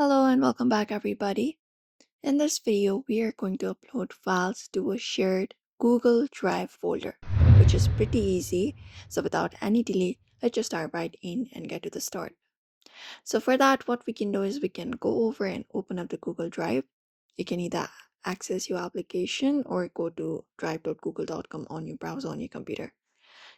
Hello and welcome back, everybody. In this video, we are going to upload files to a shared Google Drive folder, which is pretty easy. So without any delay, let's just dive right in and get to the start. So for that, what we can do is we can go over and open up the Google Drive. You can either access your application or go to drive.google.com on your browser on your computer.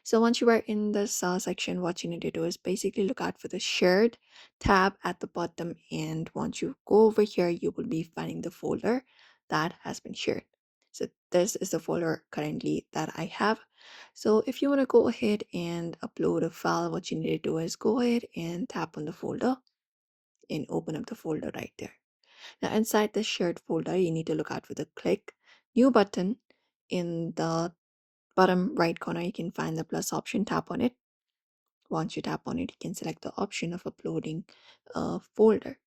So once you are in this section, what you need to do is basically look out for the shared tab at the bottom. And once you go over here, you will be finding the folder that has been shared. So this is the folder currently that I have. So if you want to go ahead and upload a file, what you need to do is go ahead and tap on the folder and open up the folder right there. Now inside the shared folder, you need to look out for the click new button in the bottom right corner. You can find the plus option, tap on it. Once you tap on it, you can select the option of uploading a folder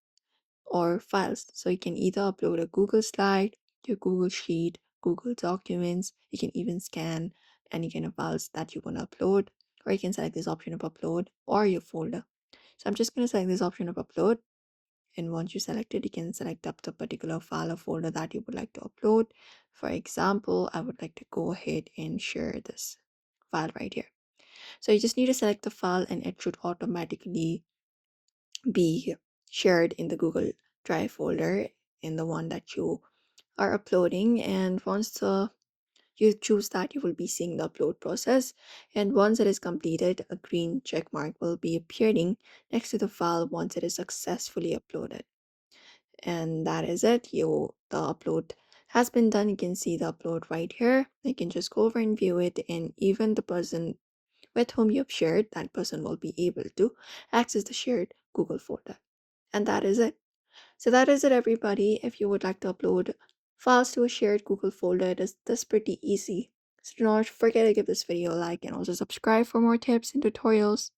or files. So you can either upload a Google slide, your Google Sheet, Google Documents. You can even scan any kind of files that you want to upload, or you can select this option of upload or your folder. So I'm just going to select this option of upload. And once you select it, you can select up the particular file or folder that you would like to upload. For example, I would like to go ahead and share this file right here. So you just need to select the file and it should automatically be shared in the Google Drive folder in the one that you are uploading. And once you choose that, you will be seeing the upload process. And once it is completed, a green check mark will be appearing next to the file once it is successfully uploaded. And that is it. The upload has been done. You can see the upload right here. You can just go over and view it, and even the person with whom you have shared, that person will be able to access the shared Google folder. And that is it. So that is it, everybody. If you would like to upload files to a shared Google folder, it is this pretty easy. So do not forget to give this video a like and also subscribe for more tips and tutorials.